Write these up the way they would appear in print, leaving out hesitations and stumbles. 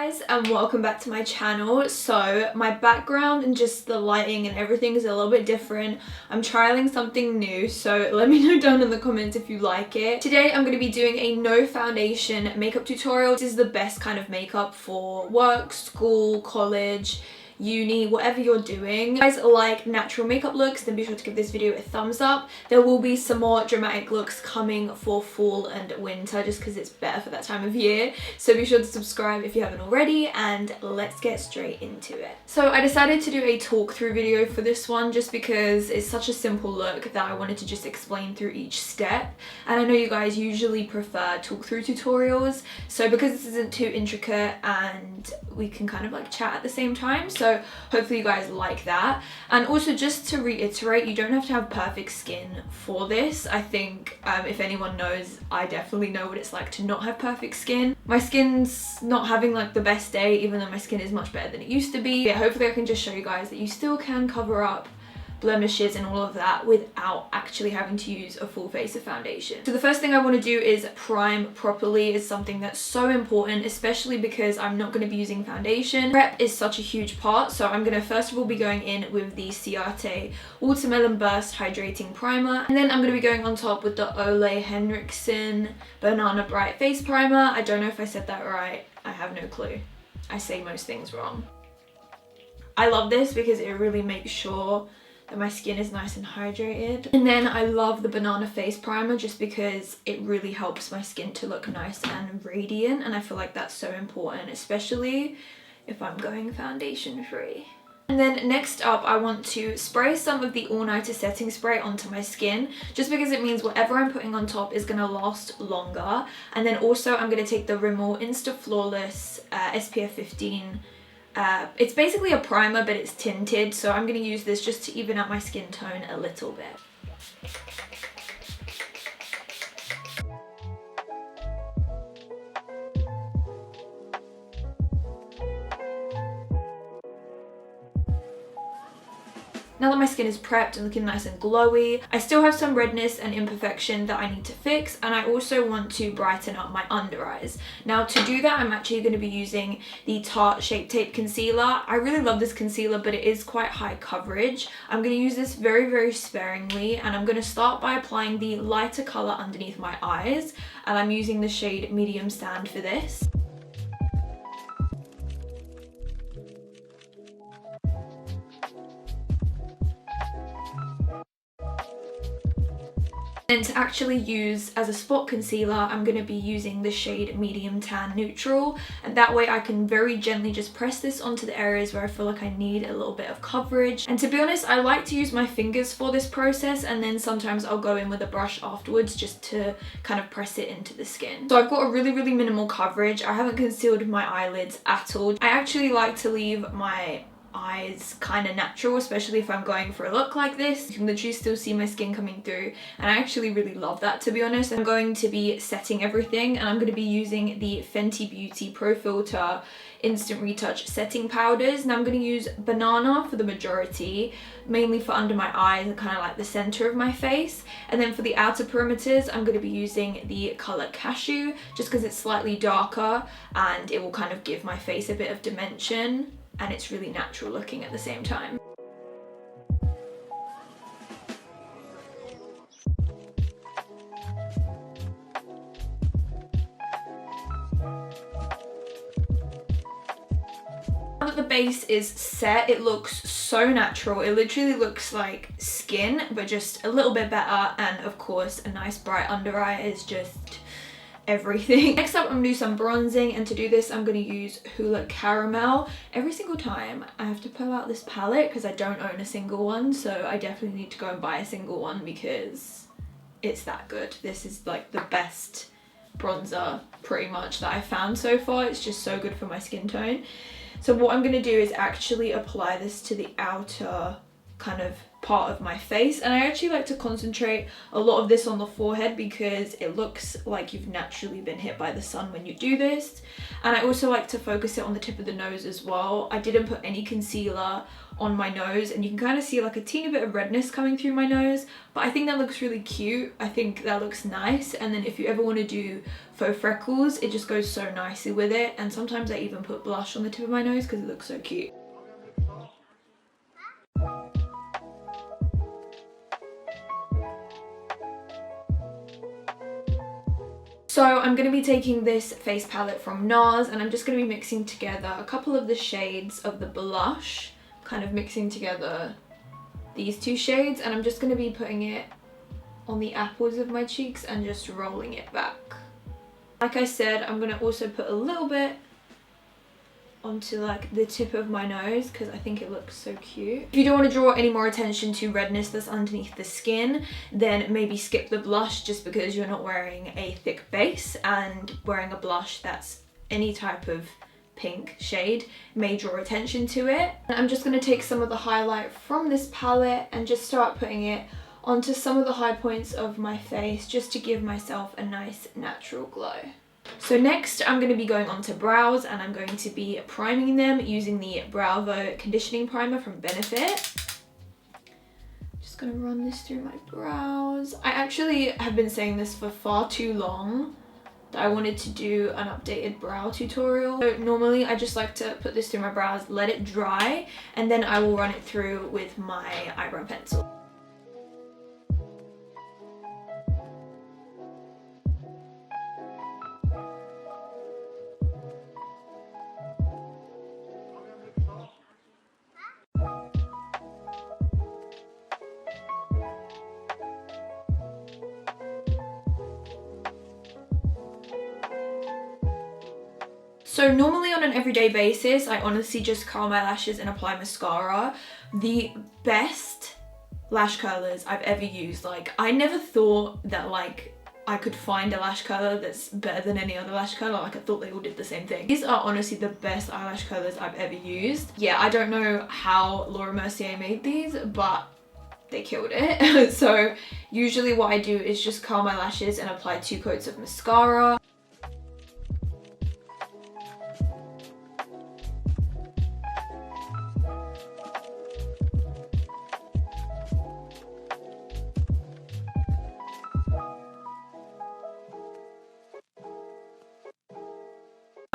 Guys, and welcome back to my channel. So my background and just the lighting and everything is a little bit different. I'm trialing something new, so let me know down in the comments if you like it. Today I'm going to be doing a no foundation makeup tutorial. This is the best kind of makeup for work, school, college, uni, whatever you're doing. If you guys like natural makeup looks, then be sure to give this video a thumbs up. There will be some more dramatic looks coming for fall and winter just because it's better for that time of year. So be sure to subscribe if you haven't already, and let's get straight into it. So I decided to do a talk through video for this one just because it's such a simple look that I wanted to just explain through each step. And I know you guys usually prefer talk through tutorials, so because this isn't too intricate and we can kind of like chat at the same time, so hopefully you guys like that. And also, just to reiterate, you don't have to have perfect skin for this. I think if anyone knows, I definitely know what it's like to not have perfect skin. My skin's not having like the best day, even though my skin is much better than it used to be. Yeah, hopefully I can just show you guys that you still can cover up blemishes and all of that without actually having to use a full face of foundation. So the first thing I want to do is prime properly. Is something that's so important, especially because I'm not going to be using foundation. Prep is such a huge part, so I'm going to first of all be going in with the Ciate Watermelon Burst Hydrating Primer, and then I'm going to be going on top with the Henrikson Banana Bright Face Primer. I don't know if I said that right. I have no clue. I say most things wrong. I love this because it really makes sure that my skin is nice and hydrated. And then I love the Banana Face Primer just because it really helps my skin to look nice and radiant, and I feel like that's so important, especially if I'm going foundation free. And then next up, I want to spray some of the All Nighter setting spray onto my skin, just because it means whatever I'm putting on top is going to last longer. And then also I'm going to take the Rimmel Insta Flawless SPF 15. It's basically a primer, but it's tinted, so I'm going to use this just to even out my skin tone a little bit. Now that my skin is prepped and looking nice and glowy, I still have some redness and imperfection that I need to fix, and I also want to brighten up my under eyes. Now to do that, I'm actually going to be using the Tarte Shape Tape Concealer. I really love this concealer, but it is quite high coverage. I'm going to use this very sparingly, and I'm going to start by applying the lighter colour underneath my eyes, and I'm using the shade Medium Sand for this. And to actually use as a spot concealer, I'm going to be using the shade Medium Tan Neutral, and that way I can very gently just press this onto the areas where I feel like I need a little bit of coverage. And to be honest, I like to use my fingers for this process, and then sometimes I'll go in with a brush afterwards just to kind of press it into the skin. So I've got a really minimal coverage. I haven't concealed my eyelids at all. I actually like to leave my eyes kind of natural, especially if I'm going for a look like this. You can literally still see my skin coming through, and I actually really love that, to be honest. I'm going to be setting everything, and I'm going to be using the Fenty Beauty Pro Filter Instant Retouch setting powders. Now I'm going to use Banana for the majority, mainly for under my eyes and kind of like the center of my face, and then for the outer perimeters I'm going to be using the color Cashew, just because it's slightly darker and it will kind of give my face a bit of dimension, and it's really natural looking at the same time. Now that the base is set, it looks so natural. It literally looks like skin, but just a little bit better, and of course a nice bright under eye is just everything. Next up, I'm gonna do some bronzing, and to do this I'm gonna use Hoola Caramel. Every single time I have to pull out this palette because I don't own a single one, so I definitely need to go and buy a single one because it's that good. This is like the best bronzer pretty much that I've found so far. It's just so good for my skin tone. So what I'm gonna do is actually apply this to the outer kind of part of my face, and I actually like to concentrate a lot of this on the forehead because it looks like you've naturally been hit by the sun when you do this. And I also like to focus it on the tip of the nose as well. I didn't put any concealer on my nose, and you can kind of see like a teeny bit of redness coming through my nose, but I think that looks really cute. I think that looks nice. And then if you ever want to do faux freckles, it just goes so nicely with it. And sometimes I even put blush on the tip of my nose because it looks so cute. So I'm going to be taking this face palette from NARS, and I'm just going to be mixing together a couple of the shades of the blush, kind of mixing together these two shades, and I'm just going to be putting it on the apples of my cheeks and just rolling it back. Like I said, I'm going to also put a little bit onto like the tip of my nose because I think it looks so cute. If you don't want to draw any more attention to redness that's underneath the skin, then maybe skip the blush just because you're not wearing a thick base, and wearing a blush that's any type of pink shade may draw attention to it. And I'm just going to take some of the highlight from this palette and just start putting it onto some of the high points of my face just to give myself a nice natural glow. So next I'm going to be going on to brows, and I'm going to be priming them using the Bravo conditioning primer from Benefit. Just going to run this through my brows. I actually have been saying this for far too long that I wanted to do an updated brow tutorial. So normally I just like to put this through my brows, let it dry, and then I will run it through with my eyebrow pencil. So normally on an everyday basis, I honestly just curl my lashes and apply mascara. The best lash curlers I've ever used. Like, I never thought that like I could find a lash curler that's better than any other lash curler. Like, I thought they all did the same thing. These are honestly the best eyelash curlers I've ever used. Yeah, I don't know how Laura Mercier made these, but they killed it. So usually what I do is just curl my lashes and apply 2 coats of mascara.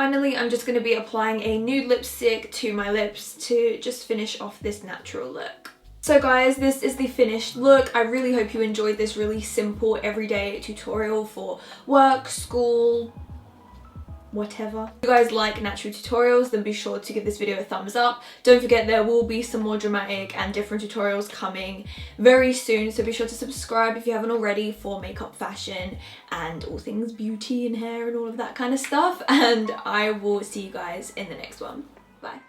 Finally, I'm just going to be applying a nude lipstick to my lips to just finish off this natural look. So guys, this is the finished look. I really hope you enjoyed this really simple everyday tutorial for work, school, whatever. If you guys like natural tutorials, then be sure to give this video a thumbs up. Don't forget there will be some more dramatic and different tutorials coming very soon, so be sure to subscribe if you haven't already for makeup, fashion, and all things beauty and hair and all of that kind of stuff. And I will see you guys in the next one. Bye.